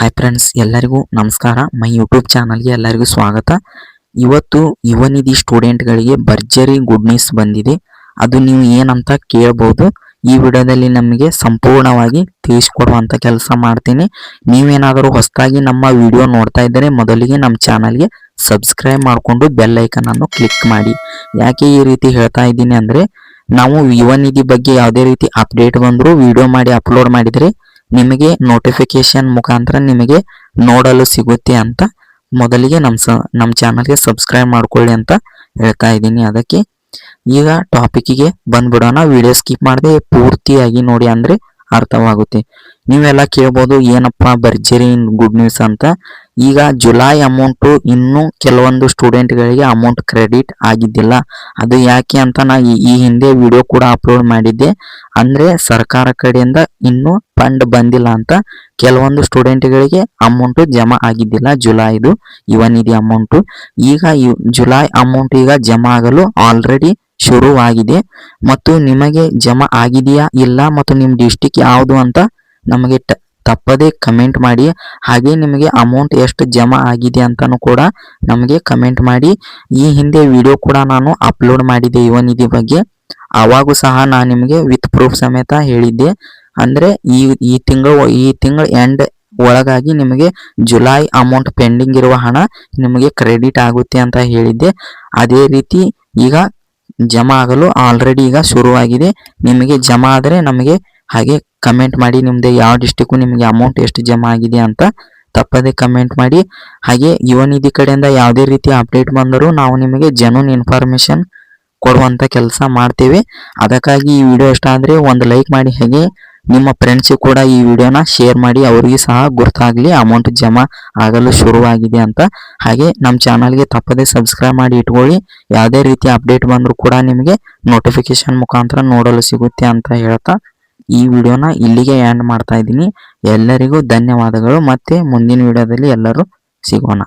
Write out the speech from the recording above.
Hi friends, ಎಲ್ಲರಿಗೂ ನಮಸ್ಕಾರ. My YouTube ಚಾನಲ್ಗೆ ಎಲ್ಲರಿಗೂ ಸ್ವಾಗತ. ಇವತ್ತು ಯುವ ನಿಧಿ ಸ್ಟೂಡೆಂಟ್ಗಳಿಗೆ ಭರ್ಜರಿ ಗುಡ್ ನ್ಯೂಸ್ ಬಂದಿದೆ. ಅದು ನೀವು ಏನಂತ ಕೇಳಬಹುದು. ಈ ವಿಡಿಯೋದಲ್ಲಿ ನಮಗೆ ಸಂಪೂರ್ಣವಾಗಿ ತಿಳಿಸಿಕೊಡುವಂತ ಕೆಲಸ ಮಾಡ್ತೀನಿ. ನೀವೇನಾದರೂ ಹೊಸದಾಗಿ ನಮ್ಮ ವಿಡಿಯೋ ನೋಡ್ತಾ ಇದ್ದರೆ ಮೊದಲಿಗೆ ನಮ್ಮ ಚಾನಲ್ಗೆ ಸಬ್ಸ್ಕ್ರೈಬ್ ಮಾಡಿಕೊಂಡು ಬೆಲ್ ಐಕನ್ ಅನ್ನು ಕ್ಲಿಕ್ ಮಾಡಿ. ಯಾಕೆ ಈ ರೀತಿ ಹೇಳ್ತಾ ಇದ್ದೀನಿ ಅಂದರೆ, ನಾವು ಯುವ ನಿಧಿ ಬಗ್ಗೆ ಯಾವುದೇ ರೀತಿ ಅಪ್ಡೇಟ್ ಬಂದರೂ ವಿಡಿಯೋ ಮಾಡಿ ಅಪ್ಲೋಡ್ ಮಾಡಿದರೆ ನಿಮಗೆ ನೋಟಿಫಿಕೇಶನ್ ಮುಖಾಂತರ ನಿಮಗೆ ನೋಡಲು ಸಿಗುತ್ತೆ ಅಂತ ಮೊದಲಿಗೆ ನಮ್ಮ ಚಾನಲ್ಗೆ ಸಬ್ಸ್ಕ್ರೈಬ್ ಮಾಡ್ಕೊಳ್ಳಿ ಅಂತ ಹೇಳ್ತಾ ಇದ್ದೀನಿ. ಅದಕ್ಕೆ ಈಗ ಟಾಪಿಕ್ಗೆ ಬಂದ್ಬಿಡೋಣ. ವಿಡಿಯೋ ಸ್ಕಿಪ್ ಮಾಡದೆ ಪೂರ್ತಿಯಾಗಿ ನೋಡಿ ಅಂದ್ರೆ ಅರ್ಥವಾಗುತ್ತೆ. ನೀವೆಲ್ಲ ಕೇಳ್ಬೋದು, ಏನಪ್ಪ ಭರ್ಜರಿ ಗುಡ್ ನ್ಯೂಸ್ ಅಂತ. ಈಗ ಜುಲೈ ಅಮೌಂಟು ಇನ್ನೂ ಕೆಲವೊಂದು ಸ್ಟೂಡೆಂಟ್ಗಳಿಗೆ ಅಮೌಂಟ್ ಕ್ರೆಡಿಟ್ ಆಗಿದ್ದಿಲ್ಲ. ಅದು ಯಾಕೆ ಅಂತ ನಾ ಈ ಹಿಂದೆ ವಿಡಿಯೋ ಕೂಡ ಅಪ್ಲೋಡ್ ಮಾಡಿದ್ದೆ. ಅಂದ್ರೆ ಸರ್ಕಾರ ಕಡೆಯಿಂದ ಇನ್ನೂ ಫಂಡ್ ಬಂದಿಲ್ಲ ಅಂತ ಕೆಲವೊಂದು ಸ್ಟೂಡೆಂಟ್ಗಳಿಗೆ ಅಮೌಂಟ್ ಜಮಾ ಆಗಿದ್ದಿಲ್ಲ. ಜುಲೈದು ಯುವ ನಿಧಿ ಅಮೌಂಟು ಈಗ ಜುಲೈ ಅಮೌಂಟ್ ಈಗ ಜಮಾ ಆಗಲು ಆಲ್ರೆಡಿ ಶುರುವಾಗಿದೆ. ಮತ್ತು ನಿಮಗೆ ಜಮಾ ಆಗಿದೆಯಾ ಇಲ್ಲ ಮತ್ತು ನಿಮ್ಮ ಡಿಸ್ಟಿಕ್ ಯಾವುದು ಅಂತ ನಮಗೆ ತಪ್ಪದೇ ಕಮೆಂಟ್ ಮಾಡಿ. ಹಾಗೆ ನಿಮಗೆ ಅಮೌಂಟ್ ಎಷ್ಟು ಜಮಾ ಆಗಿದೆ ಅಂತಾನು ಕೂಡ ನಮಗೆ ಕಮೆಂಟ್ ಮಾಡಿ. ಈ ಹಿಂದೆ ವಿಡಿಯೋ ಕೂಡ ನಾನು ಅಪ್ಲೋಡ್ ಮಾಡಿದ್ದೆ ಯುವ ನಿಧಿ ಬಗ್ಗೆ. ಆವಾಗೂ ಸಹ ನಾನು ನಿಮಗೆ ವಿತ್ ಪ್ರೂಫ್ ಸಮೇತ ಹೇಳಿದ್ದೆ. ಅಂದ್ರೆ ಈ ತಿಂಗಳ ಎಂಡ್ ಒಳಗಾಗಿ ನಿಮಗೆ ಜುಲೈ ಅಮೌಂಟ್ ಪೆಂಡಿಂಗ್ ಇರುವ ಹಣ ನಿಮಗೆ ಕ್ರೆಡಿಟ್ ಆಗುತ್ತೆ ಅಂತ ಹೇಳಿದ್ದೆ. ಅದೇ ರೀತಿ ಈಗ ಜಮಾ ಆಗಲು ಆಲ್ರೆಡಿ ಈಗ ಶುರುವಾಗಿದೆ. ನಿಮಗೆ ಜಮಾ ಆದರೆ ನಮಗೆ ಹಾಗೆ ಕಮೆಂಟ್ ಮಾಡಿ, ನಿಮ್ದು ಯಾವ ಡಿಸ್ಟಿಕ್ಕು ನಿಮಗೆ ಅಮೌಂಟ್ ಎಷ್ಟು ಜಮಾ ಆಗಿದೆ ಅಂತ ತಪ್ಪದೆ ಕಮೆಂಟ್ ಮಾಡಿ. ಹಾಗೆ ಯುವ ನಿಧಿ ಕಡೆಯಿಂದ ಯಾವುದೇ ರೀತಿ ಅಪ್ಡೇಟ್ ಬಂದರೂ ನಾವು ನಿಮಗೆ ಜೆನ್ಯೂನ್ ಇನ್ಫಾರ್ಮೇಶನ್ ಕೊಡುವಂತ ಕೆಲಸ ಮಾಡ್ತೇವೆ. ಅದಕ್ಕಾಗಿ ಈ ವಿಡಿಯೋ ಇಷ್ಟ ಆದರೆ ಒಂದು ಲೈಕ್ ಮಾಡಿ, ಹಾಗೆ ನಿಮ್ಮ ಫ್ರೆಂಡ್ಸಿಗೆ ಕೂಡ ಈ ವಿಡಿಯೋನ ಶೇರ್ ಮಾಡಿ, ಅವರಿಗೆ ಸಹ ಗೊತ್ತಾಗಲಿ ಅಮೌಂಟ್ ಜಮಾ ಆಗಲು ಶುರುವಾಗಿದೆ ಅಂತ. ಹಾಗೆ ನಮ್ಮ ಚಾನಲ್ಗೆ ತಪ್ಪದೆ ಸಬ್ಸ್ಕ್ರೈಬ್ ಮಾಡಿ ಇಟ್ಕೊಳ್ಳಿ. ಯಾವುದೇ ರೀತಿ ಅಪ್ಡೇಟ್ ಬಂದರೂ ಕೂಡ ನಿಮಗೆ ನೋಟಿಫಿಕೇಶನ್ ಮುಖಾಂತರ ನೋಡಲು ಸಿಗುತ್ತೆ ಅಂತ ಹೇಳ್ತಾ ಈ ವಿಡಿಯೋನ ಇಲ್ಲಿಗೆ ಎಂಡ್ ಮಾಡ್ತಾ ಇದ್ದೀನಿ. ಎಲ್ಲರಿಗೂ ಧನ್ಯವಾದಗಳು. ಮತ್ತೆ ಮುಂದಿನ ವಿಡಿಯೋದಲ್ಲಿ ಎಲ್ಲರೂ ಸಿಗೋಣ.